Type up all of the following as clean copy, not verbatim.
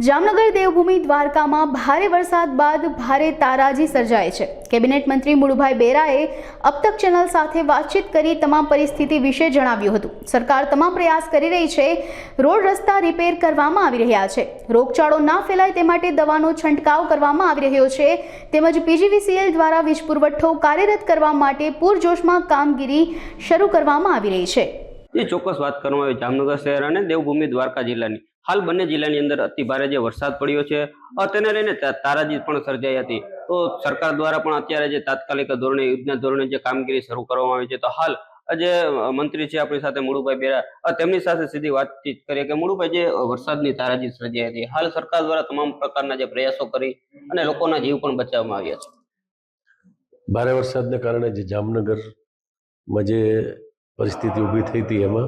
જામનગર દેવભૂમિ દ્વારકામાં ભારે વરસાદ બાદ ભારે તારાજી સર્જાઈ છે। કેબિનેટ મંત્રી મુળુભાઈ બેરાએ અબ તક ચેનલ સાથે વાતચીત કરી તમામ પરિસ્થિતિ વિશે જણાવ્યું હતું। સરકાર તમામ પ્રયાસ કરી રહી છે। રોડ રસ્તા રિપેર કરવામાં આવી રહ્યા છે। રોગચાળો ના ફેલાય તે માટે દવાનો છંટકાવ કરવામાં આવી રહ્યો છે। તેમજ પીજીવીસીએલ દ્વારા વીજ પુરવઠો કાર્યરત કરવા માટે પૂરજોશમાં કામગીરી શરૂ કરવામાં આવી રહી છે। ये ચોક્કસ વાત કરવામાં આવે જામનગર શહેર અને દેવભૂમિ દ્વારકા જિલ્લાની હાલ બંને જિલ્લાની અંદર અતિ ભારે જે વરસાદ પડ્યો છે તેને લઈને તારાજી પણ સર્જાઈ હતી। તો સરકાર દ્વારા પણ અત્યારે જે તાત્કાલિક ધોરણે યુદ્ધના ધોરણે જે કામગીરી શરૂ કરવામાં આવી છે। તો હાલ જે મંત્રી છે આપણી સાથે મુળુભાઈ બેરા, તેમની સાથે સીધી વાતચીત કરીએ કે મુળુભાઈ, જે વરસાદની તારાજી સર્જાઈ હતી, હાલ સરકાર દ્વારા તમામ પ્રકારના જે પ્રયાસો કરી અને લોકોના જીવ પણ બચાવવામાં આવ્યા છે। ભારે વરસાદને કારણે જે જામનગરમાં જે પરિસ્થિતિ ઊભી થઈ હતી એમાં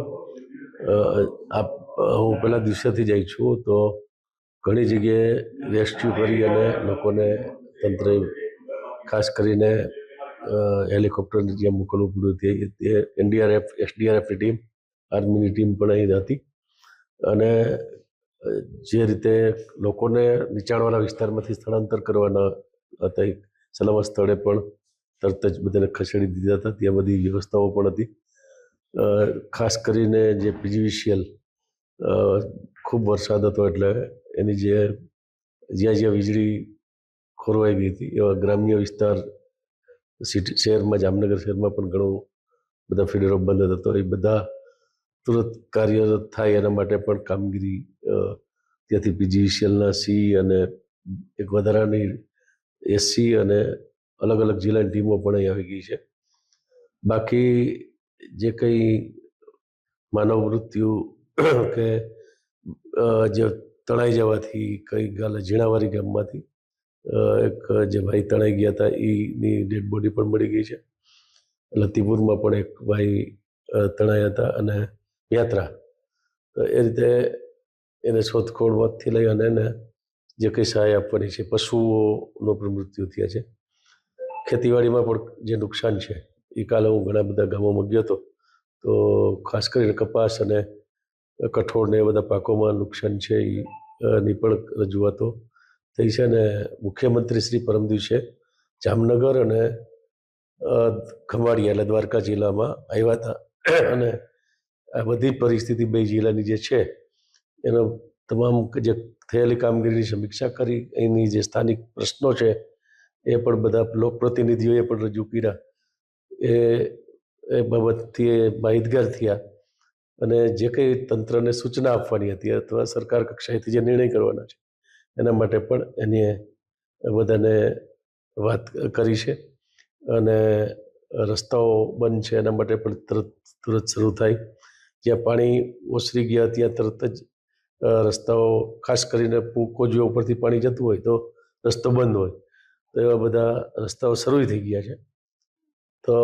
હું પહેલા દિવસેથી જઈ છું, તો ઘણી જગ્યાએ રેસ્ક્યુ કરી અને લોકોને તંત્રે ખાસ કરીને હેલિકોપ્ટર જ્યાં મોકલવું પડ્યું તે એનડીઆરએફ એસડીઆરએફની ટીમ, આર્મીની ટીમ પણ અહીં હતી અને જે રીતે લોકોને નીચાણવાળા વિસ્તારમાંથી સ્થળાંતર કરવાના હતા, સલામત સ્થળે પણ તરત જ બધાને ખસેડી દીધા હતા। ત્યાં બધી વ્યવસ્થાઓ પણ હતી। ખાસ કરીને જે પીજીવીસીએલ ખૂબ વરસાદ હતો એટલે એની જ્યાં વીજળી ખોરવાઈ ગઈ હતી એવા ગ્રામ્ય વિસ્તાર શહેરમાં, જામનગર શહેરમાં પણ ઘણું બધા ફીડરો બંધ હતો। એ બધા તુરંત કાર્યરત થાય એના માટે પણ કામગીરી ત્યાંથી પીજીવીસીએલના સી અને એક વધારાની એસસી અને અલગ અલગ જિલ્લાની ટીમો પણ અહીં આવી ગઈ છે। બાકી જે કંઈ માનવ મૃત્યુ કે જે તણાઈ જવાથી કઈ ઝીણાવારી ગામમાંથી એક જે ભાઈ તણાઈ ગયા હતા એની ડેડ બોડી પણ મળી ગઈ છે। લતીપુરમાં પણ એક ભાઈ તણાયા હતા અને યાત્રા, એ રીતે એને શોધખોળમાંથી લઈ અને એને જે કંઈ સહાય આપવાની છે। પશુઓનો પણ મૃત્યુ થયા છે। ખેતીવાડીમાં પણ જે નુકસાન છે એ કાલે હું ઘણા બધા ગામોમાં ગયો હતો, તો ખાસ કરીને કપાસ અને કઠોળને એ બધા પાકોમાં નુકસાન છે એની પણ રજૂઆતો થઈ છે। અને મુખ્યમંત્રી શ્રી પરમ દિવસે જામનગર અને ખંભાળિયા એટલે દ્વારકા જિલ્લામાં આવ્યા હતા અને આ બધી પરિસ્થિતિ બે જિલ્લાની જે છે એનો તમામ જે થયેલી કામગીરીની સમીક્ષા કરી, અહીંની જે સ્થાનિક પ્રશ્નો છે એ પણ બધા લોકપ્રતિનિધિઓએ પણ રજૂ કર્યા। એ બાબતથી માહિતગાર થયા અને જે કંઈ તંત્રને સૂચના આપવાની હતી અથવા સરકાર કક્ષાએથી જે નિર્ણય કરવાના છે એના માટે પણ એને બધાને વાત કરી છે। અને રસ્તાઓ બંધ છે એના માટે પણ તુરંત શરૂ થાય। જ્યાં પાણી ઓસરી ગયા ત્યાં તરત જ રસ્તાઓ, ખાસ કરીને કોઝવે ઉપરથી પાણી જતું હોય તો રસ્તો બંધ હોય તો એવા બધા રસ્તાઓ શરૂ થઈ ગયા છે। તો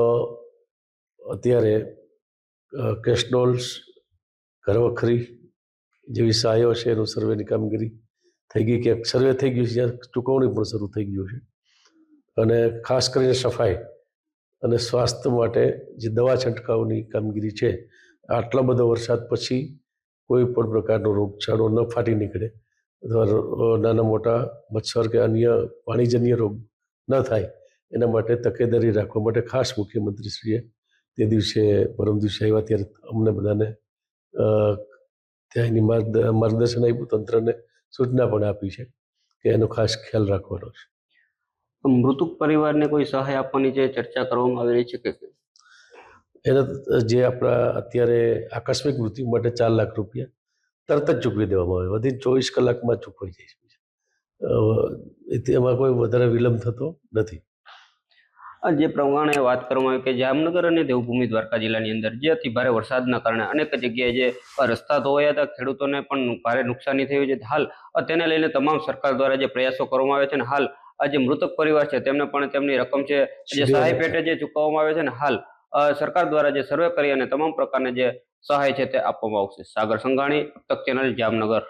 અત્યારે કેશડોલ્સ, ઘરવખરી જેવી સહાયો છે એનું સર્વેની કામગીરી થઈ ગઈ, ક્યાંક સર્વે થઈ ગયું છે, જ્યાં ચૂકવણી પણ શરૂ થઈ ગયું છે। અને ખાસ કરીને સફાઈ અને સ્વાસ્થ્ય માટે જે દવા છંટકાવની કામગીરી છે, આટલા બધો વરસાદ પછી કોઈ પણ પ્રકારનો રોગચાળો ન ફાટી નીકળે અથવા નાના મોટા મચ્છર કે અન્ય પાણીજન્ય રોગ ન થાય એના માટે તકેદારી રાખવા માટે ખાસ મુખ્યમંત્રીશ્રીએ તે દિવસે પરમ દિવસે આવ્યા ત્યારે અમને બધાને ત્યાંની માર્ગદર્શન આપ્યું, તંત્રને સૂચના પણ આપી છે કે એનો ખાસ ખ્યાલ રાખવાનો છે। મૃતક પરિવારને કોઈ સહાય આપવાની જે ચર્ચા કરવામાં આવી રહી છે કે એના જે આપણા અત્યારે આકસ્મિક મૃત્યુ માટે 4 લાખ રૂપિયા તરત જ ચૂકવી દેવામાં આવે, વધી 24 કલાકમાં ચૂકવાઈ જાય છે। એમાં કોઈ વધારે વિલંબ થતો નથી। જે પ્રમાણે વાત કરવામાં આવી કે જામનગર અને દેવભૂમિ દ્વારકા જિલ્લાની અંદર જે અતિ ભારે વરસાદના કારણે અનેક જગ્યાએ જે રસ્તા ધોવાયા હતા, ખેડૂતોને પણ ભારે નુકસાની થઈ છે। હાલ તેને લઈને તમામ સરકાર દ્વારા જે પ્રયાસો કરવામાં આવે છે અને હાલ આ જે મૃતક પરિવાર છે તેમને પણ તેમની રકમ છે જે સહાય પેટે જે ચૂકવવામાં આવે છે ને હાલ સરકાર દ્વારા જે સર્વે કરી અને તમામ પ્રકારની જે સહાય છે તે આપવામાં આવશે। સાગર સંઘાણી, અબ તક ચેનલ, જામનગર।